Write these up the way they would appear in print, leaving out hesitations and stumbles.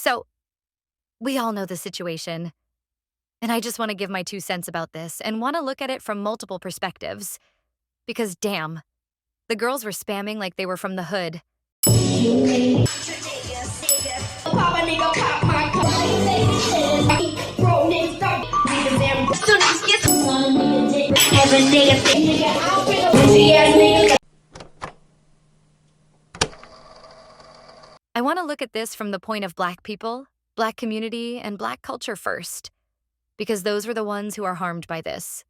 So, we all know the situation, and I just want to give my 2 cents about this and want to look at it from multiple perspectives. Because damn, the girls were spamming like they were from the hood. I want to look at this from the point of Black people, Black community, and Black culture first, because those were the ones who are harmed by this.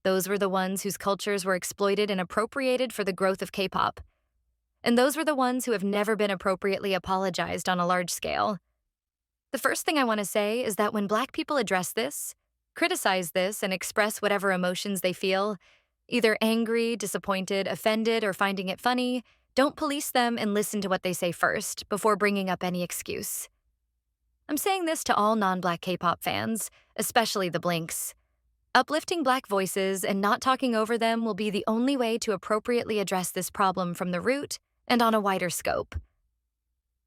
Those were the ones whose cultures were exploited and appropriated for the growth of K-pop. And those were the ones who have never been appropriately apologized on a large scale. The first thing I want to say is that when Black people address this, criticize this, and express whatever emotions they feel, either angry, disappointed, offended, or finding it funny, don't police them and listen to what they say first before bringing up any excuse. I'm saying this to all non-Black K-pop fans, especially the Blinks. Uplifting Black voices and not talking over them will be the only way to appropriately address this problem from the root and on a wider scope.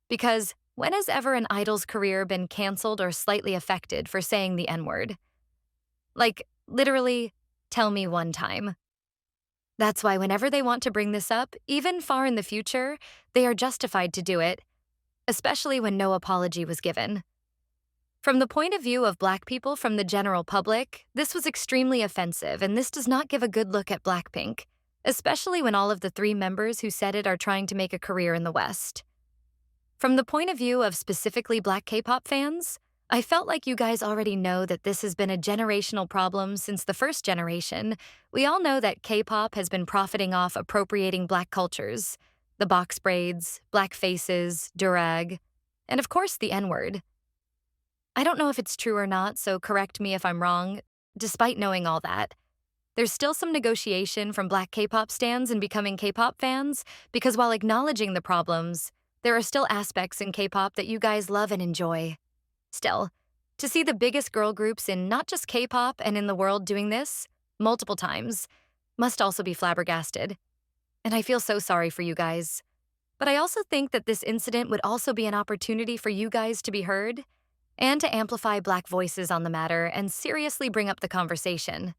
Because when has ever an idol's career been canceled or slightly affected for saying the N-word? Like, literally, tell me one time. That's why whenever they want to bring this up, even far in the future, they are justified to do it, especially when no apology was given. From the point of view of Black people from the general public, this was extremely offensive, and this does not give a good look at BLACKPINK, especially when all of the 3 members who said it are trying to make a career in the West. From the point of view of specifically Black K-pop fans, I felt like you guys already know that this has been a generational problem since the first generation. We all know that K-pop has been profiting off appropriating Black cultures, the box braids, Black faces, durag, and of course the N-word. I don't know if it's true or not, so correct me if I'm wrong. Despite knowing all that, there's still some negotiation from Black K-pop stans in becoming K-pop fans, because while acknowledging the problems, there are still aspects in K-pop that you guys love and enjoy. Still, to see the biggest girl groups in not just K-pop and in the world doing this, multiple times, must also be flabbergasted. And I feel so sorry for you guys. But I also think that this incident would also be an opportunity for you guys to be heard, and to amplify Black voices on the matter and seriously bring up the conversation.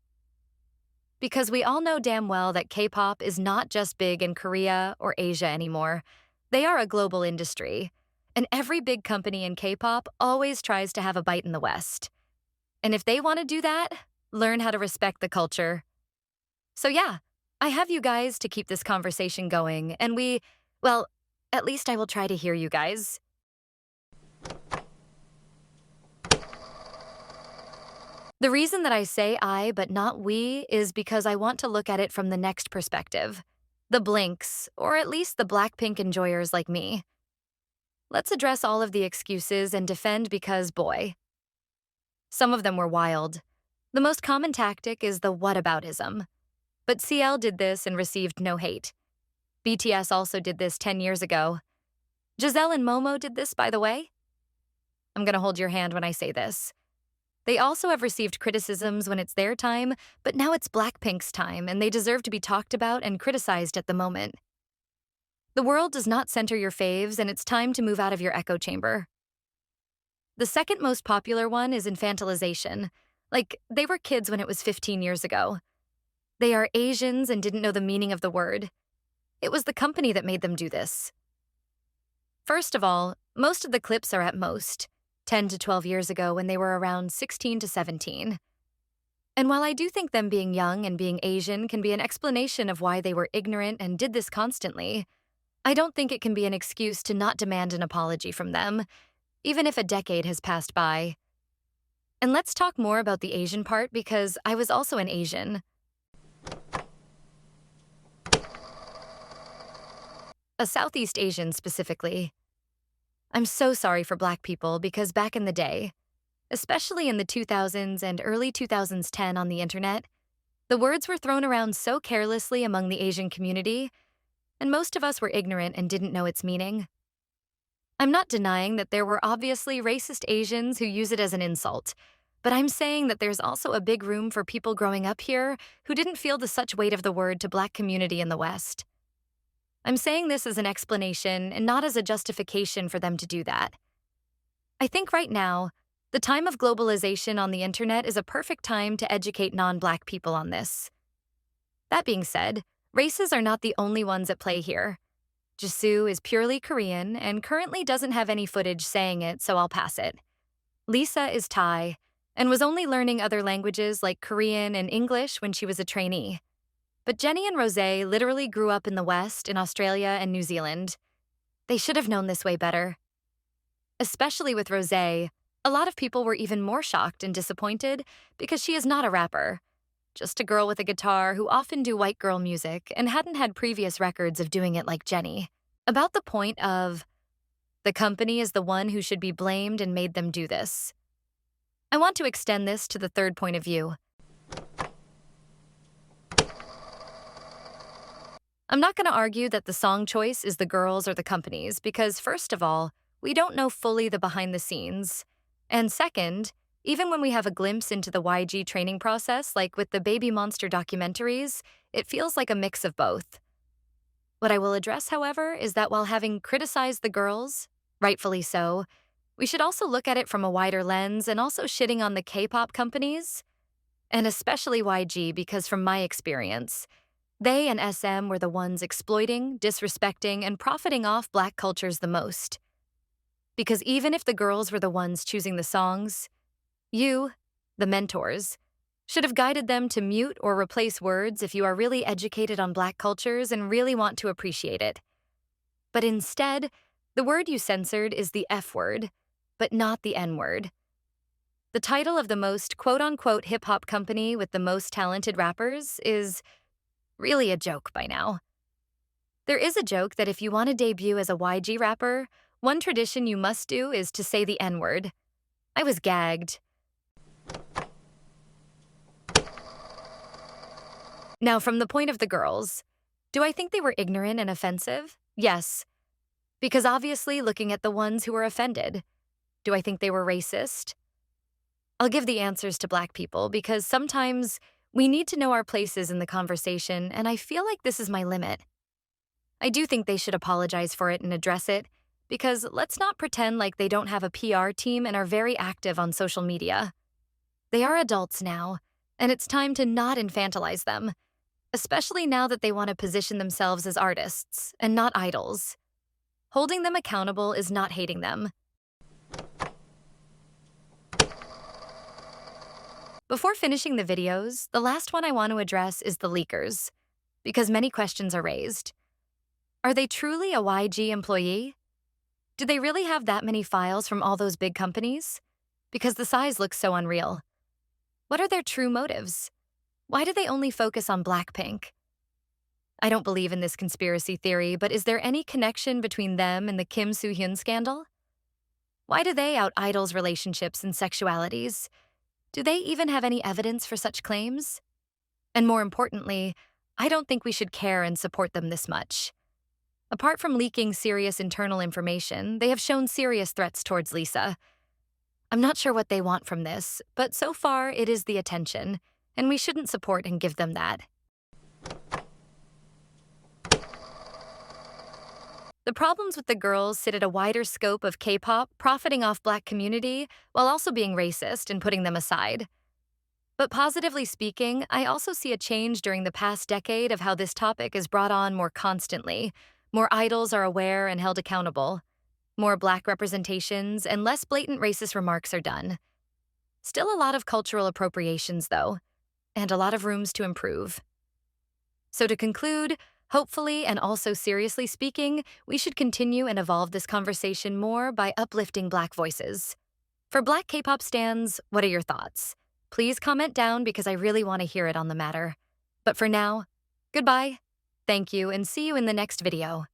Because we all know damn well that K-pop is not just big in Korea or Asia anymore. They are a global industry, and every big company in K-pop always tries to have a bite in the West. And if they want to do that, learn how to respect the culture. So yeah, I have you guys to keep this conversation going, and well, at least I will try to hear you guys. The reason that I say I but not we is because I want to look at it from the next perspective. The Blinks, or at least the BLACKPINK enjoyers like me. Let's address all of the excuses and defend because, boy, some of them were wild. The most common tactic is the whataboutism. But CL did this and received no hate. BTS also did this 10 years ago. Giselle and Momo did this, by the way. I'm gonna hold your hand when I say this. They also have received criticisms when it's their time, but now it's BLACKPINK's time, and they deserve to be talked about and criticized at the moment. The world does not center your faves, and it's time to move out of your echo chamber. The second most popular one is infantilization. Like, they were kids when it was 15 years ago. They are Asians and didn't know the meaning of the word. It was the company that made them do this. First of all, most of the clips are at most 10 to 12 years ago when they were around 16 to 17. And while I do think them being young and being Asian can be an explanation of why they were ignorant and did this constantly, I don't think it can be an excuse to not demand an apology from them, even if a decade has passed by. And let's talk more about the Asian part because I was also an Asian. A Southeast Asian specifically. I'm so sorry for Black people because back in the day, especially in the 2000s and early 2010 on the internet, the words were thrown around so carelessly among the Asian community, and most of us were ignorant and didn't know its meaning. I'm not denying that there were obviously racist Asians who use it as an insult, but I'm saying that there's also a big room for people growing up here who didn't feel the such weight of the word to Black community in the West. I'm saying this as an explanation and not as a justification for them to do that. I think right now, the time of globalization on the internet is a perfect time to educate non-Black people on this. That being said, races are not the only ones at play here. Jisoo is purely Korean and currently doesn't have any footage saying it, so I'll pass it. Lisa is Thai and was only learning other languages like Korean and English when she was a trainee. But Jennie and Rosé literally grew up in the West, in Australia and New Zealand. They should have known this way better. Especially with Rosé, a lot of people were even more shocked and disappointed because she is not a rapper, just a girl with a guitar who often do white girl music and hadn't had previous records of doing it like Jennie. About the point of, the company is the one who should be blamed and made them do this. I want to extend this to the third point of view. I'm not going to argue that the song choice is the girls or the companies because, first of all, we don't know fully the behind the scenes. And second, even when we have a glimpse into the YG training process, like with the Baby Monster documentaries, it feels like a mix of both. What I will address, however, is that while having criticized the girls, rightfully so, we should also look at it from a wider lens and also shitting on the K-pop companies, and especially YG because from my experience, they and SM were the ones exploiting, disrespecting, and profiting off Black cultures the most. Because even if the girls were the ones choosing the songs, you, the mentors, should have guided them to mute or replace words if you are really educated on Black cultures and really want to appreciate it. But instead, the word you censored is the F word, but not the N word. The title of the most quote-unquote hip-hop company with the most talented rappers is really a joke by now. There is a joke that if you want to debut as a YG rapper, one tradition you must do is to say the N-word. I was gagged. Now, from the point of the girls, do I think they were ignorant and offensive? Yes. Because obviously, looking at the ones who were offended, do I think they were racist? I'll give the answers to Black people because sometimes we need to know our places in the conversation, and I feel like this is my limit. I do think they should apologize for it and address it, because let's not pretend like they don't have a PR team and are very active on social media. They are adults now, and it's time to not infantilize them, especially now that they want to position themselves as artists and not idols. Holding them accountable is not hating them. Before finishing the videos, the last one I want to address is the leakers, because many questions are raised. Are they truly a YG employee? Do they really have that many files from all those big companies? Because the size looks so unreal. What are their true motives? Why do they only focus on BLACKPINK? I don't believe in this conspiracy theory, but is there any connection between them and the Kim Soo-hyun scandal? Why do they out idols relationships and sexualities? Do they even have any evidence for such claims? And more importantly, I don't think we should care and support them this much. Apart from leaking serious internal information, they have shown serious threats towards Lisa. I'm not sure what they want from this, but so far it is the attention, and we shouldn't support and give them that. The problems with the girls sit at a wider scope of K-pop profiting off Black community while also being racist and putting them aside. But positively speaking, I also see a change during the past decade of how this topic is brought on more constantly. More idols are aware and held accountable. More Black representations and less blatant racist remarks are done. Still a lot of cultural appropriations, though, and a lot of rooms to improve. So to conclude, hopefully and also seriously speaking, we should continue and evolve this conversation more by uplifting Black voices. For Black K-pop stans, what are your thoughts? Please comment down because I really want to hear it on the matter. But for now, goodbye, thank you, and see you in the next video.